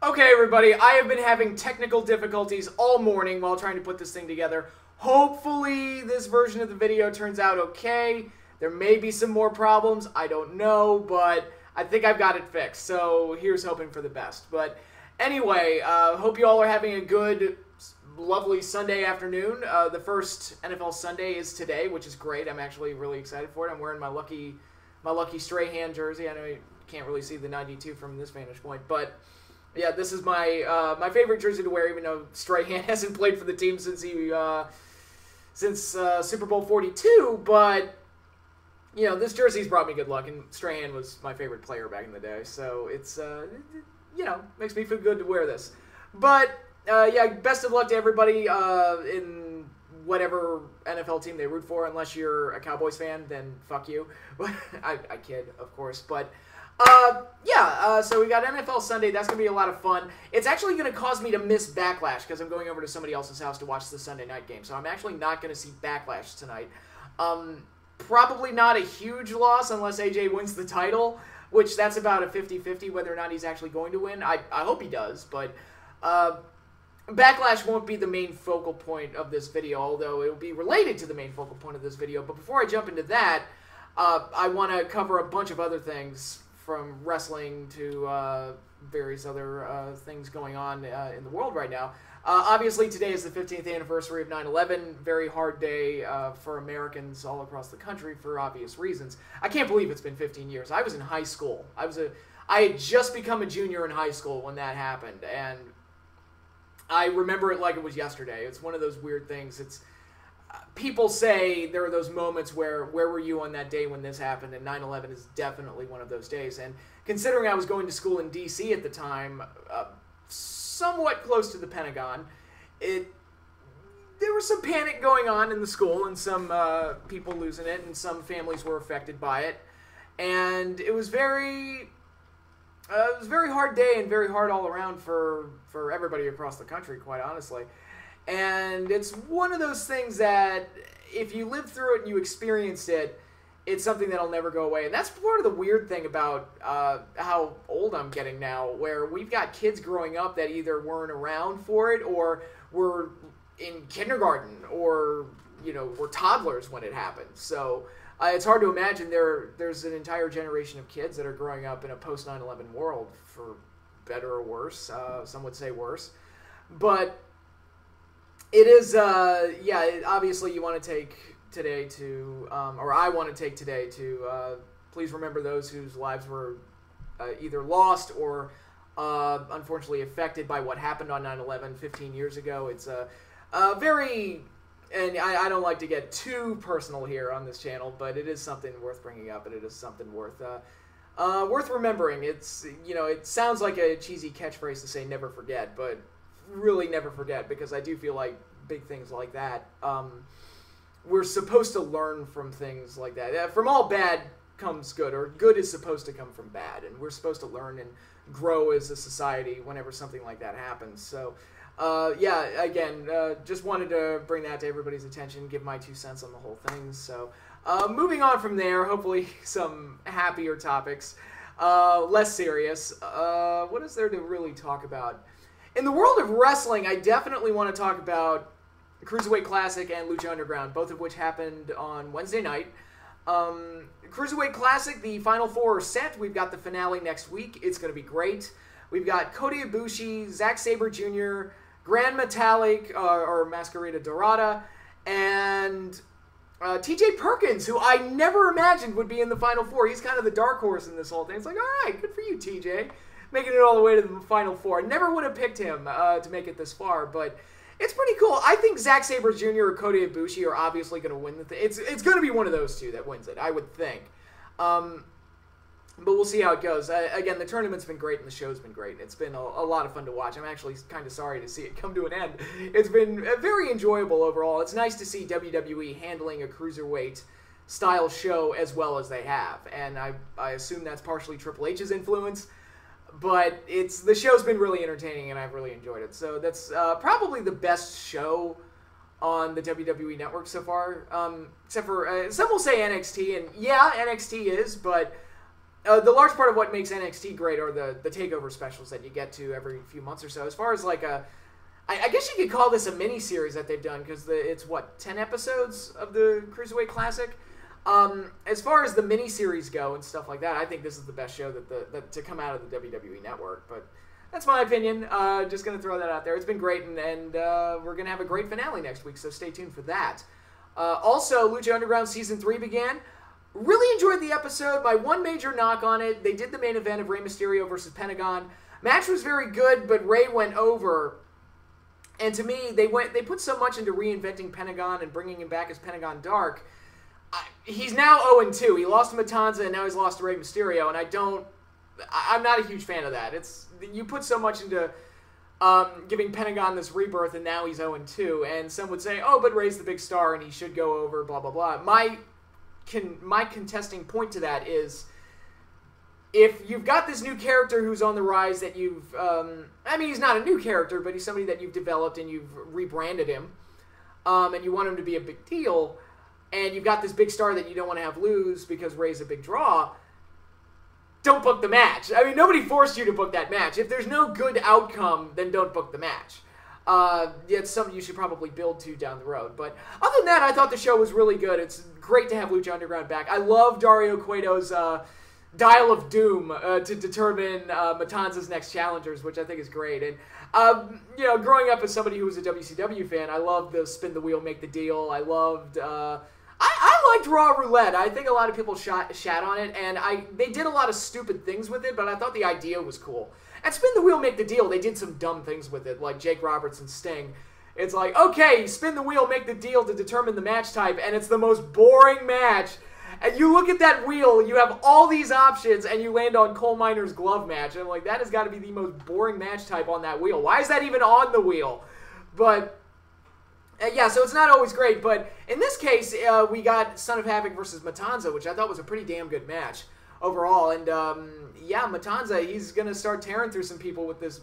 Okay, everybody, I have been having technical difficulties all morning while trying to put this thing together. Hopefully, this version of the video turns out okay. There may be some more problems, I don't know, but I think I've got it fixed, so here's hoping for the best. But anyway, hope you all are having a good, lovely Sunday afternoon. The first NFL Sunday is today, which is great. I'm actually really excited for it. I'm wearing my lucky Strahan jersey. I know you can't really see the 92 from this vantage point, but yeah, this is my my favorite jersey to wear, even though Strahan hasn't played for the team since Super Bowl 42. But you know, this jersey's brought me good luck, and Strahan was my favorite player back in the day, so it's you know, makes me feel good to wear this. But yeah, best of luck to everybody in whatever NFL team they root for. Unless you're a Cowboys fan, then fuck you. I kid, of course, but. Yeah, so we got NFL Sunday. That's going to be a lot of fun. It's actually going to cause me to miss Backlash because I'm going over to somebody else's house to watch the Sunday night game. So I'm actually not going to see Backlash tonight. Probably not a huge loss unless AJ wins the title, which that's about a 50-50 whether or not he's actually going to win. I hope he does, but Backlash won't be the main focal point of this video, although it will be related to the main focal point of this video. But before I jump into that, I want to cover a bunch of other things, from wrestling to various other things going on in the world right now. Obviously, today is the 15th anniversary of 9/11. Very hard day for Americans all across the country for obvious reasons. I can't believe it's been 15 years. I was in high school. I had just become a junior in high school when that happened, and I remember it like it was yesterday. It's one of those weird things. People say there are those moments where were you on that day when this happened, and 9/11 is definitely one of those days. And considering I was going to school in D.C. at the time, somewhat close to the Pentagon, there was some panic going on in the school, and some people losing it, and some families were affected by it. And it was a very hard day and very hard all around for everybody across the country, quite honestly. And it's one of those things that if you lived through it and you experienced it, it's something that'll never go away. And that's part of the weird thing about how old I'm getting now, where we've got kids growing up that either weren't around for it or were in kindergarten or, you know, were toddlers when it happened. So it's hard to imagine there's an entire generation of kids that are growing up in a post 9/11 world, for better or worse. Some would say worse. But it is, yeah, obviously you want to take today to, or I want to take today to, please remember those whose lives were either lost or unfortunately affected by what happened on 9/11 15 years ago. It's a very, and I don't like to get too personal here on this channel, but it is something worth bringing up, and it is something worth remembering. It's, you know, it sounds like a cheesy catchphrase to say never forget, but really never forget, because I do feel like big things like that, we're supposed to learn from things like that. From all bad comes good, or good is supposed to come from bad, and we're supposed to learn and grow as a society whenever something like that happens. So yeah, again, just wanted to bring that to everybody's attention, give my 2 cents on the whole thing. So moving on from there, hopefully some happier topics, less serious. What is there to really talk about? In the world of wrestling, I definitely want to talk about Cruiserweight Classic and Lucha Underground, both of which happened on Wednesday night. Cruiserweight Classic, the Final Four are set. We've got the finale next week. It's going to be great. We've got Kota Ibushi, Zack Sabre Jr., Gran Metalik, or Masquerada Dorada, and TJ Perkins, who I never imagined would be in the Final Four. He's kind of the dark horse in this whole thing. It's like, all right, good for you, TJ. Making it all the way to the Final Four. Never would have picked him to make it this far, but it's pretty cool. I think Zack Sabre Jr. or Kota Ibushi are obviously going to win the thing. It's going to be one of those two that wins it, I would think. But we'll see how it goes. Again, the tournament's been great and the show's been great. It's been a lot of fun to watch. I'm actually kind of sorry to see it come to an end. It's been very enjoyable overall. It's nice to see WWE handling a cruiserweight style show as well as they have, and I assume that's partially Triple H's influence. But the show's been really entertaining, and I've really enjoyed it. So that's probably the best show on the WWE Network so far. Except for, some will say NXT, and yeah, NXT is, but the large part of what makes NXT great are the takeover specials that you get to every few months or so. As far as like I guess you could call this a mini series that they've done because it's 10 episodes of the Cruiserweight Classic. As far as the mini series go and stuff like that, I think this is the best show that to come out of the WWE Network. But that's my opinion. Just gonna throw that out there. It's been great, and we're gonna have a great finale next week. So stay tuned for that. Also, Lucha Underground Season 3 began. Really enjoyed the episode. My one major knock on it, they did the main event of Rey Mysterio versus Pentagon. Match was very good, but Rey went over. And to me, they put so much into reinventing Pentagon and bringing him back as Pentagon Dark. He's now 0-2. He lost to Matanza, and now he's lost to Rey Mysterio, and I'm not a huge fan of that. You put so much into giving Pentagon this rebirth, and now he's 0-2, and some would say, oh, but Rey's the big star, and he should go over, blah, blah, blah. My contesting point to that is, if you've got this new character who's on the rise that you've... he's not a new character, but he's somebody that you've developed and you've rebranded him, and you want him to be a big deal, and you've got this big star that you don't want to have lose because Rey's a big draw, don't book the match. I mean, nobody forced you to book that match. If there's no good outcome, then don't book the match. It's something you should probably build to down the road. But other than that, I thought the show was really good. It's great to have Lucha Underground back. I love Dario Cueto's Dial of Doom to determine Matanza's next challengers, which I think is great. And, growing up as somebody who was a WCW fan, I loved the spin the wheel, make the deal. I loved... I liked Raw Roulette. I think a lot of people shat on it, and they did a lot of stupid things with it, but I thought the idea was cool. And Spin the Wheel, Make the Deal, they did some dumb things with it, like Jake Roberts and Sting. It's like, okay, spin the wheel, make the deal to determine the match type, and it's the most boring match. And you look at that wheel, you have all these options, and you land on Coal Miner's glove match. And I'm like, that has got to be the most boring match type on that wheel. Why is that even on the wheel? But... so it's not always great, but in this case, we got Son of Havoc versus Matanza, which I thought was a pretty damn good match overall. And, Matanza, he's going to start tearing through some people with this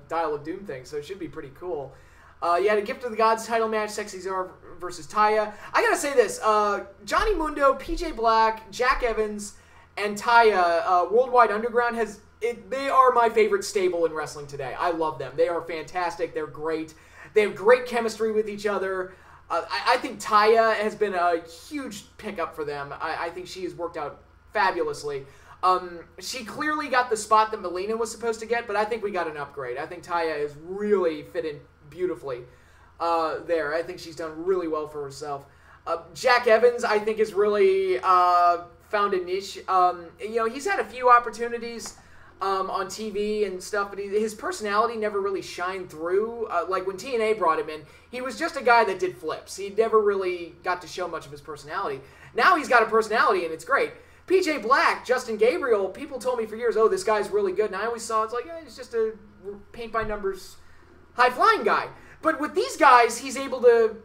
Dial of Doom thing, so it should be pretty cool. You had a Gift of the Gods title match, Sexy Czar versus Taya. I got to say this, Johnny Mundo, PJ Black, Jack Evans, and Taya, Worldwide Underground, they are my favorite stable in wrestling today. I love them. They are fantastic. They're great. They have great chemistry with each other. I think Taya has been a huge pickup for them. I think she has worked out fabulously. She clearly got the spot that Melina was supposed to get, but I think we got an upgrade. I think Taya is really fit in beautifully there. I think she's done really well for herself. Jack Evans, I think, has really found a niche. He's had a few opportunities on TV and stuff, but his personality never really shined through. Like when TNA brought him in, he was just a guy that did flips. He never really got to show much of his personality. Now he's got a personality, and it's great. PJ Black, Justin Gabriel, people told me for years, oh, this guy's really good, and I always saw it's like, he's just a paint-by-numbers, high-flying guy. But with these guys, he's able to...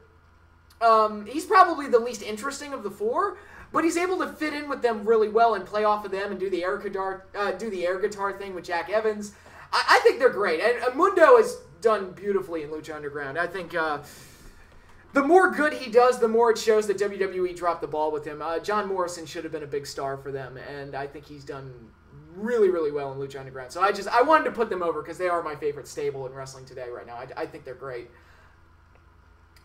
he's probably the least interesting of the four, but he's able to fit in with them really well and play off of them and do the air guitar thing with Jack Evans. I think they're great. And Mundo has done beautifully in Lucha Underground. I think the more good he does, the more it shows that WWE dropped the ball with him. John Morrison should have been a big star for them, and I think he's done really, really well in Lucha Underground. So I wanted to put them over because they are my favorite stable in wrestling today right now. I think they're great.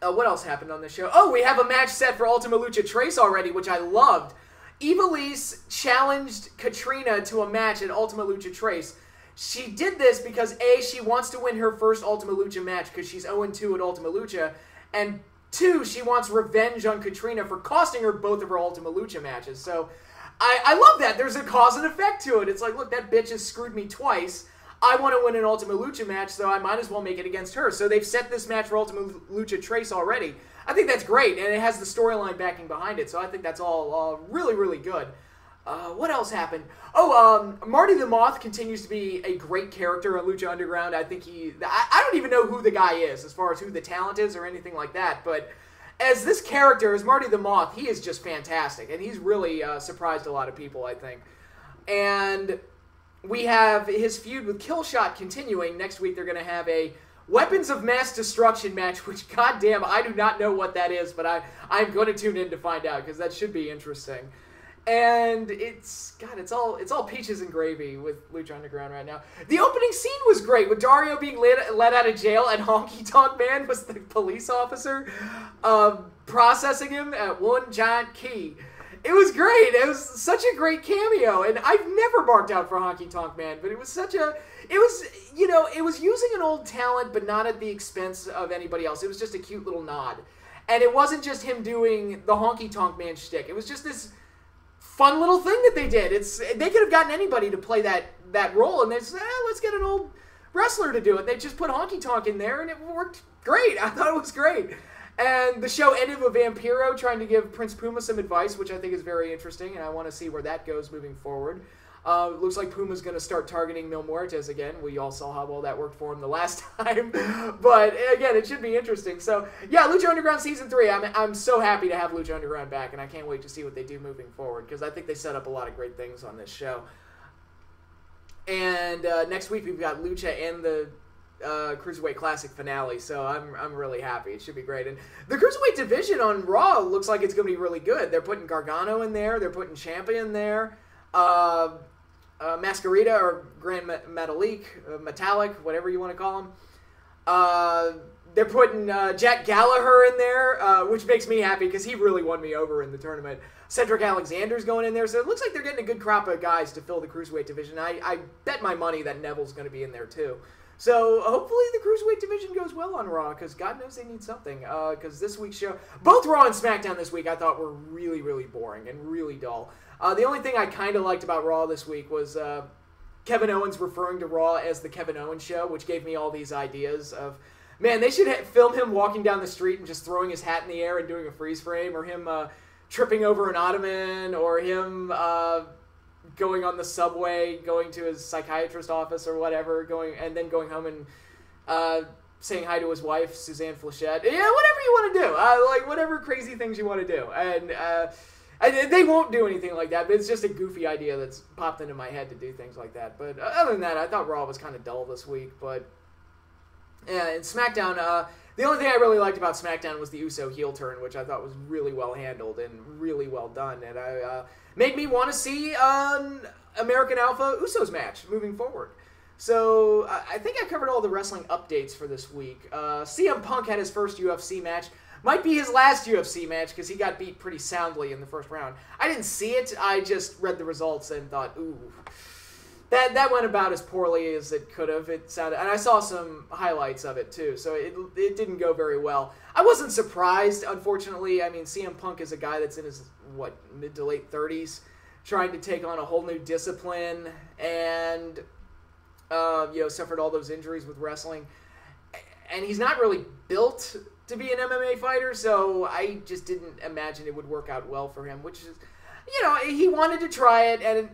What else happened on this show? Oh, we have a match set for Ultima Lucha Trace already, which I loved. Ivelisse challenged Katrina to a match at Ultima Lucha Trace. She did this because, A, she wants to win her first Ultima Lucha match because she's 0-2 at Ultima Lucha, and 2, she wants revenge on Katrina for costing her both of her Ultima Lucha matches. So, I love that. There's a cause and effect to it. It's like, look, that bitch has screwed me twice. I want to win an Ultima Lucha match, so I might as well make it against her. So they've set this match for Ultima Lucha Trace already. I think that's great, and it has the storyline backing behind it, so I think that's all really, really good. What else happened? Oh, Marty the Moth continues to be a great character on Lucha Underground. I think I don't even know who the guy is as far as who the talent is or anything like that, but as this character, as Marty the Moth, he is just fantastic, and he's really surprised a lot of people, I think. And we have his feud with Killshot continuing. Next week they're going to have a Weapons of Mass Destruction match, which, goddamn, I do not know what that is, but I'm going to tune in to find out, because that should be interesting. And it's all peaches and gravy with Lucha Underground right now. The opening scene was great with Dario being let out of jail and Honky Tonk Man was the police officer processing him at one giant key. It was great. It was such a great cameo, and I've never marked out for Honky Tonk Man, but it was using an old talent, but not at the expense of anybody else. It was just a cute little nod. And it wasn't just him doing the Honky Tonk Man shtick. It was just this fun little thing that they did. They could have gotten anybody to play that role, and they said, let's get an old wrestler to do it. They just put Honky Tonk in there, and it worked great. I thought it was great. And the show ended with Vampiro trying to give Prince Puma some advice, which I think is very interesting, and I want to see where that goes moving forward. Looks like Puma's going to start targeting Mil Muertes again. We all saw how well that worked for him the last time. But, again, it should be interesting. So, yeah, Lucha Underground Season 3. I'm so happy to have Lucha Underground back, and I can't wait to see what they do moving forward, because I think they set up a lot of great things on this show. And next week we've got Lucha and the Cruiserweight Classic finale, so I'm really happy. It should be great. And the Cruiserweight division on Raw looks like it's going to be really good. They're putting Gargano in there. They're putting Ciampa in there. Mascarita or Grand Metallic, whatever you want to call him. They're putting Jack Gallagher in there, which makes me happy because he really won me over in the tournament. Cedric Alexander's going in there, so it looks like they're getting a good crop of guys to fill the Cruiserweight division. I bet my money that Neville's going to be in there too. So hopefully the Cruiserweight division goes well on Raw, because God knows they need something. Because this week's show, both Raw and SmackDown this week, I thought were really, really boring and really dull. The only thing I kind of liked about Raw this week was Kevin Owens referring to Raw as the Kevin Owens Show, which gave me all these ideas of, man, they should film him walking down the street and just throwing his hat in the air and doing a freeze frame, or him tripping over an ottoman, or him going on the subway, going to his psychiatrist office or whatever, and then going home and saying hi to his wife, Suzanne Flechette. Yeah, whatever you want to do. Like, whatever crazy things you want to do. And they won't do anything like that, but it's just a goofy idea that's popped into my head to do things like that. But other than that, I thought Raw was kind of dull this week. But yeah, in SmackDown, the only thing I really liked about SmackDown was the Uso heel turn, which I thought was really well handled and really well done. And made me want to see American Alpha Usos match moving forward. So I think I covered all the wrestling updates for this week. CM Punk had his first UFC match. Might be his last UFC match because he got beat pretty soundly in the first round. I didn't see it. I just read the results and thought, ooh, that went about as poorly as it could have. It sounded, and I saw some highlights of it too, so it didn't go very well. I wasn't surprised, unfortunately. I mean, CM Punk is a guy that's in his mid to late 30s, trying to take on a whole new discipline, and suffered all those injuries with wrestling, and he's not really built to be an MMA fighter, so I just didn't imagine it would work out well for him, which is, he wanted to try it, and,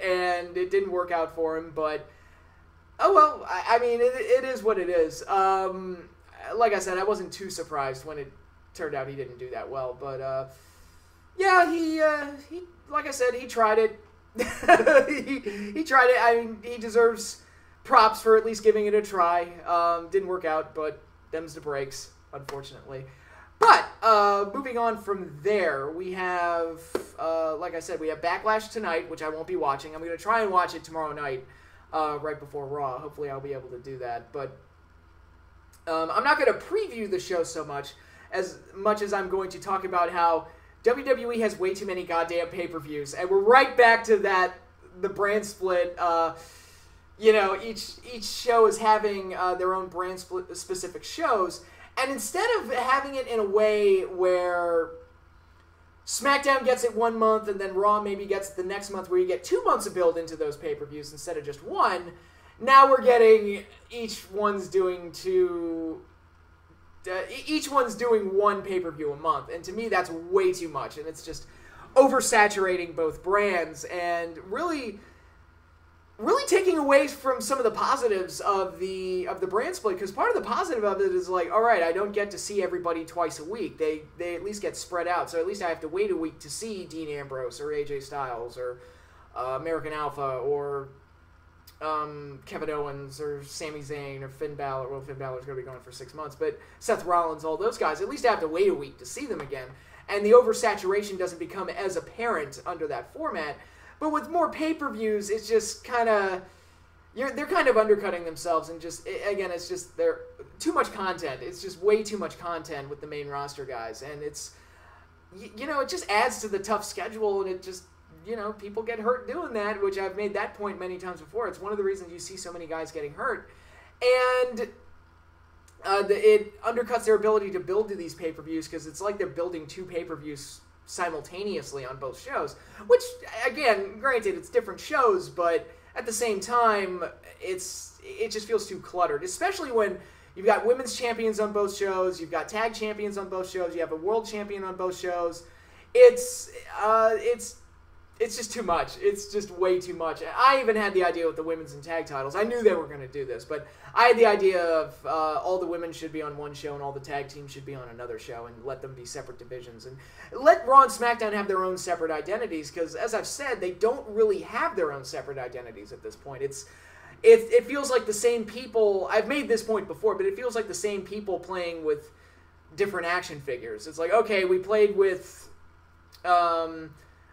and it didn't work out for him, but, oh well, I mean, it is what it is. Like I said, I wasn't too surprised when it turned out he didn't do that well, but, yeah, he like I said, he tried it. he tried it. I mean, he deserves props for at least giving it a try. Didn't work out, but them's the breaks, unfortunately. But moving on from there, we have, like I said, we have Backlash tonight, which I won't be watching. I'm going to try and watch it tomorrow night, right before Raw. Hopefully I'll be able to do that. But I'm not going to preview the show so much as I'm going to talk about how WWE has way too many goddamn pay-per-views. And we're right back to that, the brand split. Each show is having their own brand specific shows, and instead of having it in a way where SmackDown gets it 1 month and then Raw maybe gets it the next month, where you get 2 months of build into those pay-per-views instead of just one, now we're getting each one's doing one pay-per-view a month, and to me that's way too much, and it's just oversaturating both brands and really taking away from some of the positives of the brand split, because part of the positive of it is like, all right, I don't get to see everybody twice a week. They at least get spread out, so at least I have to wait a week to see Dean Ambrose or AJ Styles or American Alpha or Kevin Owens or Sami Zayn or Finn Balor. Well, Finn Balor's going to be gone for 6 months, but Seth Rollins, all those guys, at least I have to wait a week to see them again. and the oversaturation doesn't become as apparent under that format. But with more pay-per-views, it's just kind of... they're kind of undercutting themselves, and just, again, it's just, they're too much content. It's just way too much content with the main roster guys, and it's, you know, it just adds to the tough schedule, and it just, you know, people get hurt doing that, which I've made that point many times before. It's one of the reasons you see so many guys getting hurt, and it undercuts their ability to build to these pay-per-views, because it's like they're building two pay-per-views simultaneously on both shows, which, again, granted, it's different shows, but at the same time, it just feels too cluttered, especially when you've got women's champions on both shows, you've got tag champions on both shows, you have a world champion on both shows. It's just too much. It's just way too much. I even had the idea with the women's and tag titles. I knew they were going to do this, but I had the idea of all the women should be on one show and all the tag teams should be on another show, and let them be separate divisions. And let Raw and SmackDown have their own separate identities, because, as I've said, they don't really have their own separate identities at this point. It feels like the same people... I've made this point before, but it feels like the same people playing with different action figures. It's like, okay, we played with... all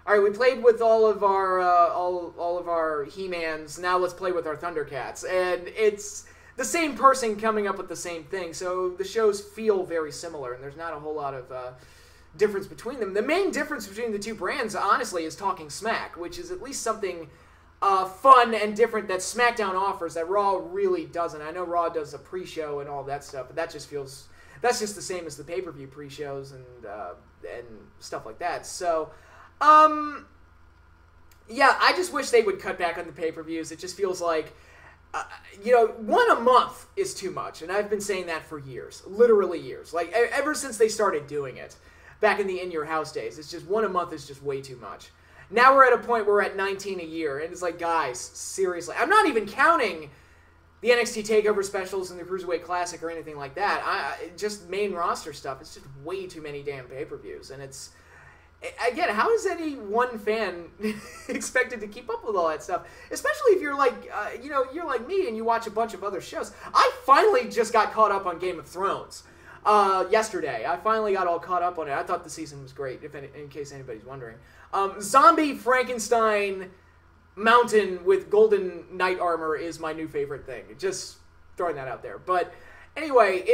right, we played with all of our He-Mans. Now let's play with our Thundercats, and it's the same person coming up with the same thing. So the shows feel very similar, and there's not a whole lot of difference between them. The main difference between the two brands, honestly, is Talking Smack, which is at least something fun and different that SmackDown offers that Raw really doesn't. I know Raw does a pre-show and all that stuff, but that's just the same as the pay-per-view pre-shows and stuff like that. So. Yeah, I just wish they would cut back on the pay-per-views. It just feels like, you know, one a month is too much, and I've been saying that for years, literally years. Like, ever since they started doing it, back in the In Your House days, it's just one a month is just way too much. Now we're at a point where we're at 19 a year, and it's like, guys, seriously. I'm not even counting the NXT TakeOver specials and the Cruiserweight Classic or anything like that. Just main roster stuff. It's just way too many damn pay-per-views, and it's... Again, how is any one fan expected to keep up with all that stuff? Especially if you're like, you know, you're like me and you watch a bunch of other shows. I finally just got caught up on Game of Thrones yesterday. I finally got all caught up on it. I thought the season was great, in case anybody's wondering. Zombie Frankenstein mountain with golden knight armor is my new favorite thing. Just throwing that out there. But anyway,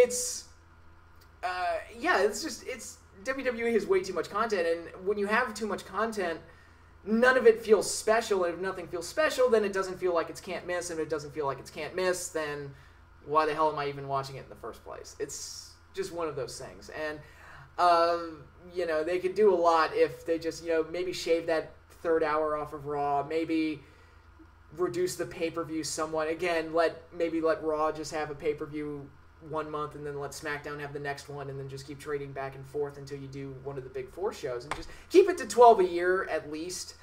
yeah, it's WWE has way too much content, and when you have too much content, none of it feels special, and if nothing feels special, then it doesn't feel like it's can't miss, and if it doesn't feel like it's can't miss, then why the hell am I even watching it in the first place? It's just one of those things, and, you know, they could do a lot if they just, you know, maybe shave that third hour off of Raw, maybe reduce the pay-per-view somewhat, again, maybe let Raw just have a pay-per-view 1 month, and then let SmackDown have the next one, and then just keep trading back and forth until you do one of the big 4 shows, and just keep it to 12 a year at least.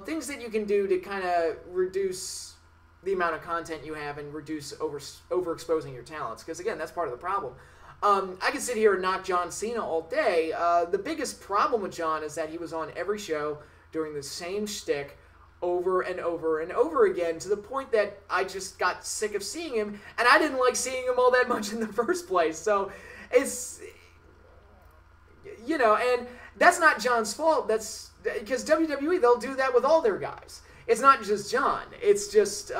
Things that you can do to kind of reduce the amount of content you have and reduce overexposing your talents, because again, that's part of the problem. I could sit here and knock John Cena all day. The biggest problem with John is that he was on every show doing the same shtick over and over and over again, to the point that I just got sick of seeing him, and I didn't like seeing him all that much in the first place. So it's, you know, and that's not John's fault. That's because WWE, they'll do that with all their guys. It's not just John. It's just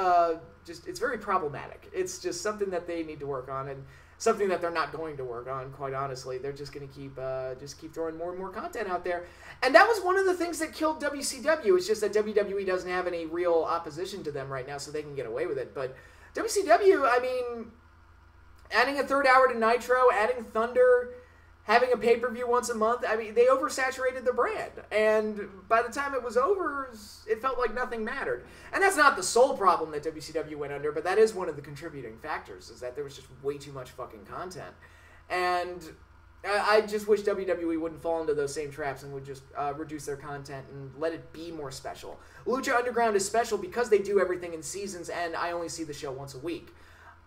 it's very problematic. It's just something that they need to work on, and something that they're not going to work on, quite honestly. They're just going to keep throwing more and more content out there. And that was one of the things that killed WCW. It's just that WWE doesn't have any real opposition to them right now, so they can get away with it. But WCW, I mean, adding a third hour to Nitro, adding Thunder, having a pay-per-view once a month, I mean, they oversaturated the brand. And by the time it was over, it felt like nothing mattered. And that's not the sole problem that WCW went under, but that is one of the contributing factors, is that there was just way too much fucking content. And I just wish WWE wouldn't fall into those same traps and would just reduce their content and let it be more special. Lucha Underground is special because they do everything in seasons, and I only see the show once a week.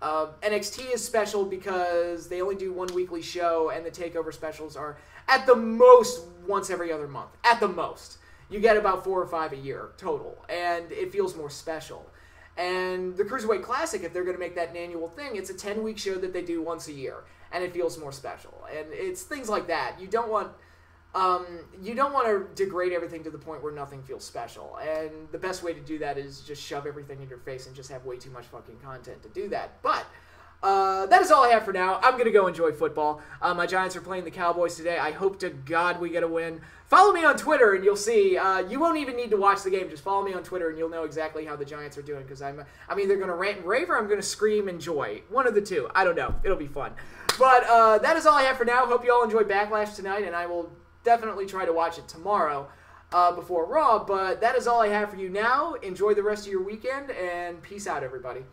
NXT is special because they only do one weekly show, and the takeover specials are at the most once every other month. At the most. You get about 4 or 5 a year total, and it feels more special. And the Cruiserweight Classic, if they're going to make that an annual thing, it's a 10-week show that they do once a year, and it feels more special. And it's things like that. You don't want you don't want to degrade everything to the point where nothing feels special. And the best way to do that is just shove everything in your face and just have way too much fucking content to do that. But that is all I have for now. I'm going to go enjoy football. My Giants are playing the Cowboys today. I hope to God we get a win. Follow me on Twitter and you'll see. You won't even need to watch the game. Just follow me on Twitter and you'll know exactly how the Giants are doing. Because I'm either going to rant and rave or I'm going to scream and joy. One of the two. I don't know. It'll be fun. But that is all I have for now. Hope you all enjoy Backlash tonight. And I will definitely try to watch it tomorrow before Raw. But that is all I have for you now. Enjoy the rest of your weekend. And peace out, everybody.